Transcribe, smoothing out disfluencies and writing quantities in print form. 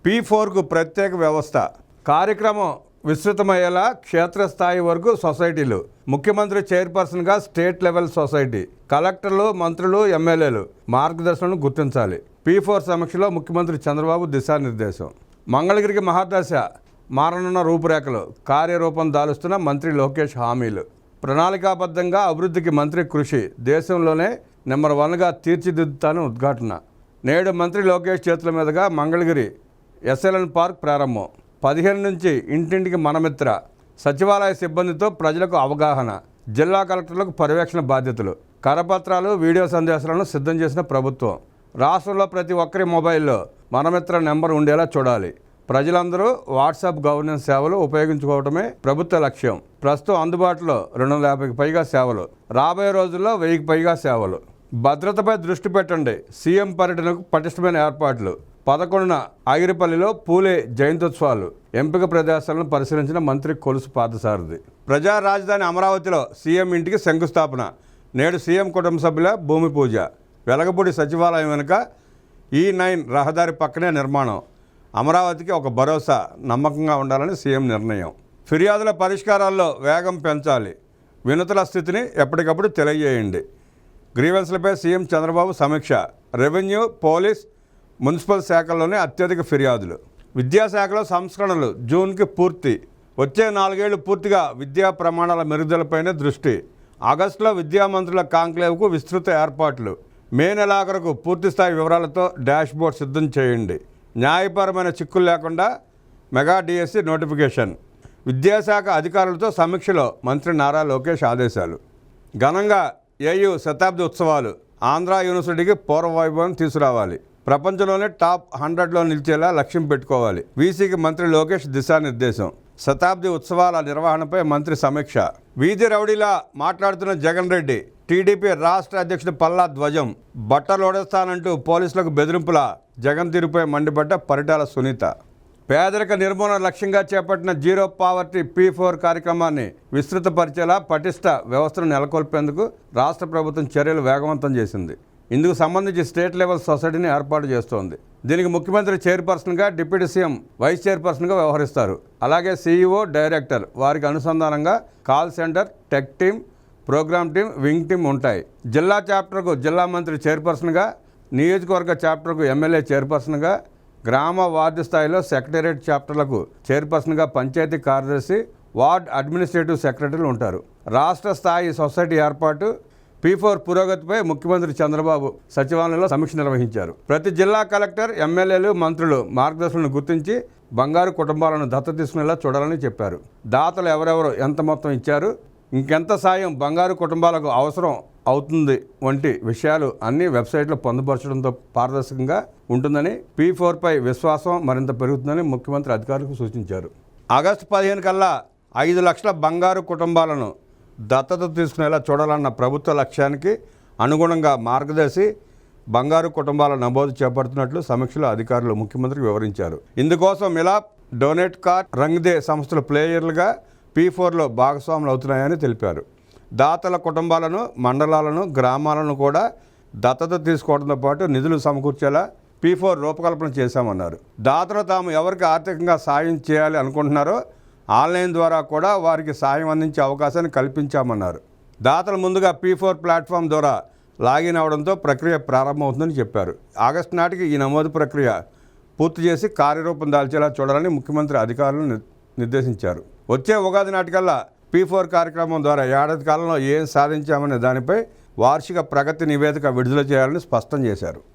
P4కు ప్రత్యేక వ్యవస్థ కార్యక్రమం విస్తృతమయ్యేలా క్షేత్రస్థాయి వరకు సొసైటీలు, ముఖ్యమంత్రి చైర్పర్సన్గా స్టేట్ లెవెల్ సొసైటీ, కలెక్టర్లు, మంత్రులు, ఎమ్మెల్యేలు మార్గదర్శనను గుర్తించాలి. P4 సమీక్షలో ముఖ్యమంత్రి చంద్రబాబు దిశానిర్దేశం. మంగళగిరికి మహాదశ మారనున్న రూపురేఖలు, కార్యరూపం దాలుస్తున్న మంత్రి లోకేష్ హామీలు. ప్రణాళికాబద్ధంగా అభివృద్ధికి మంత్రి కృషి, దేశంలోనే నెంబర్ 1గా తీర్చిదిద్దుతాను ఉద్ఘాటన. నేడు మంత్రి లోకేష్ చేతుల మీదుగా మంగళగిరి ఎస్ఎల్ఎన్ పార్క్ ప్రారంభం. 15 నుంచి ఇంటింటికి మనమిత్ర, సచివాలయ సిబ్బందితో ప్రజలకు అవగాహన, జిల్లా కలెక్టర్లకు పర్యవేక్షణ బాధ్యతలు, కరపత్రాలు, వీడియో సందేశాలను సిద్ధం చేసిన ప్రభుత్వం. రాష్ట్రంలో ప్రతి ఒక్కరి మొబైల్లో మనమిత్ర నెంబర్ ఉండేలా చూడాలి. ప్రజలందరూ వాట్సాప్ గవర్నెన్స్ సేవలు ఉపయోగించుకోవడమే ప్రభుత్వ లక్ష్యం. ప్రస్తుతం అందుబాటులో 250కి పైగా సేవలు, రాబోయే రోజుల్లో 1000కి పైగా సేవలు. భద్రతపై దృష్టి పెట్టండి, సీఎం పర్యటనకు పటిష్టమైన ఏర్పాట్లు. 11న ఆగిరిపల్లిలో పూలే జయంత్యోత్సవాలు, ఎంపిక ప్రదేశాలను పరిశీలించిన మంత్రి కొలుసు పార్థసారథి. ప్రజా రాజధాని అమరావతిలో సీఎం ఇంటికి శంకుస్థాపన. నేడు సీఎం కుటుంబ సభ్యుల భూమి పూజ. వెలగపూడి సచివాలయం వెనుక E9 రహదారి పక్కనే నిర్మాణం. అమరావతికి ఒక భరోసా, నమ్మకంగా ఉండాలని సీఎం నిర్ణయం. ఫిర్యాదుల పరిష్కారాల్లో వేగం పెంచాలి, వినతుల స్థితిని ఎప్పటికప్పుడు తెలియజేయండి. గ్రీవెన్స్లపై సీఎం చంద్రబాబు సమీక్ష. రెవెన్యూ, పోలీస్, మున్సిపల్ శాఖల్లోనే అత్యధిక ఫిర్యాదులు. విద్యాశాఖలో సంస్కరణలు జూన్కి పూర్తి. వచ్చే 4 ఏళ్లు పూర్తిగా విద్యా ప్రమాణాల మెరుగుదలపైనే దృష్టి. ఆగస్టులో విద్యామంత్రుల కాంక్లేవ్కు విస్తృత ఏర్పాట్లు. మే నెలాఖరుకు పూర్తిస్థాయి వివరాలతో డాష్బోర్డ్ సిద్ధం చేయండి. న్యాయపరమైన చిక్కులు లేకుండా మెగా డిఎస్సి నోటిఫికేషన్. విద్యాశాఖ అధికారులతో సమీక్షలో మంత్రి నారా లోకేష్ ఆదేశాలు. ఘనంగా ఏయూ శతాబ్ది ఉత్సవాలు. ఆంధ్ర యూనివర్సిటీకి పూర్వ వైభవం తీసుకురావాలి. ప్రపంచంలోనే టాప్ 100లో నిలిచేలా లక్ష్యం పెట్టుకోవాలి. వీసీకి మంత్రి లోకేష్ దిశానిర్దేశం. శతాబ్ది ఉత్సవాల నిర్వహణపై మంత్రి సమీక్ష. వీధి రౌడీలా మాట్లాడుతున్న జగన్ రెడ్డి. టీడీపీ రాష్ట్ర అధ్యక్షుడు పల్లా ధ్వజం. బట్టలోడేస్తానంటూ పోలీసులకు బెదిరింపుల. జగన్ తీరుపై మండిపడ్డ పరిటాల సునీత. పేదరిక నిర్మూలన లక్ష్యంగా చేపట్టిన జీరో పావర్టీ P4 కార్యక్రమాన్ని విస్తృతపరిచేలా పటిష్ట వ్యవస్థను నెలకొల్పేందుకు రాష్ట్ర ప్రభుత్వం చర్యలు వేగవంతం చేసింది. ఇందుకు సంబంధించి స్టేట్ లెవెల్ సొసైటీని ఏర్పాటు చేస్తోంది. దీనికి ముఖ్యమంత్రి చైర్పర్సన్గా, డిప్యూటీ సీఎం వైస్ చైర్పర్సన్గా వ్యవహరిస్తారు. అలాగే CEO, డైరెక్టర్, వారికి అనుసంధానంగా call centre, tech team, program team, wing team ఉంటాయి. జిల్లా చాప్టర్కు జిల్లా మంత్రి చైర్పర్సన్గా, నియోజకవర్గ చాప్టర్కు ఎమ్మెల్యే చైర్పర్సన్గా, గ్రామ వార్డు స్థాయిలో సెక్రటేరియట్ చాప్టర్లకు చైర్పర్సన్గా పంచాయతీ కార్యదర్శి, వార్డ్ అడ్మినిస్ట్రేటివ్ సెక్రటరీలు ఉంటారు. రాష్ట్ర స్థాయి సొసైటీ ఏర్పాటు. P4 పురోగతిపై ముఖ్యమంత్రి చంద్రబాబు సచివాలయంలో సమీక్ష నిర్వహించారు. ప్రతి జిల్లా కలెక్టర్, ఎమ్మెల్యేలు, మంత్రులు మార్గదర్శకులను గుర్తించి బంగారు కుటుంబాలను దత్తత తీసుకునేలా చూడాలని చెప్పారు. దాతలు ఎవరెవరు ఎంత మొత్తం ఇచ్చారు, ఇంకెంత సాయం బంగారు కుటుంబాలకు అవసరం అవుతుంది వంటి విషయాలు అన్ని వెబ్సైట్లో పొందుపరచడంతో పారదర్శకంగా ఉంటుందని, P4పై విశ్వాసం మరింత పెరుగుతుందని ముఖ్యమంత్రి అధికారులకు సూచించారు. ఆగస్టు 15 కల్లా 5 లక్షల బంగారు కుటుంబాలను దత్తత తీసుకునేలా చూడాలన్న ప్రభుత్వ లక్ష్యానికి అనుగుణంగా మార్గదర్శి బంగారు కుటుంబాల నమోదు చేపడుతున్నట్లు సమీక్షలో అధికారులు ముఖ్యమంత్రికి వివరించారు. ఇందుకోసం మిలాప్, డొనేట్ కార్డ్, రంగ్దే సంస్థల ప్లేయర్లుగా P4లో భాగస్వాములు అవుతున్నాయని తెలిపారు. దాతల కుటుంబాలను, మండలాలను, గ్రామాలను కూడా దత్తత తీసుకోవడంతో పాటు నిధులు సమకూర్చేలా P4 రూపకల్పన చేశామన్నారు. దాతలు తాము ఎవరికి ఆర్థికంగా సాయం చేయాలి అనుకుంటున్నారో ఆన్లైన్ ద్వారా కూడా వారికి సాయం అందించే అవకాశాన్ని కల్పించామన్నారు. దాతలు ముందుగా P4 ప్లాట్ఫామ్ ద్వారా లాగిన్ అవడంతో ప్రక్రియ ప్రారంభమవుతుందని చెప్పారు. ఆగస్టు నాటికి ఈ నమోదు ప్రక్రియ పూర్తి చేసి కార్యరూపం దాల్చేలా చూడాలని ముఖ్యమంత్రి అధికారులను నిర్దేశించారు. వచ్చే ఉగాది నాటికల్లా P4 కార్యక్రమం ద్వారా ఏడాది కాలంలో ఏం సాధించామనే దానిపై వార్షిక ప్రగతి నివేదిక విడుదల చేయాలని స్పష్టం చేశారు.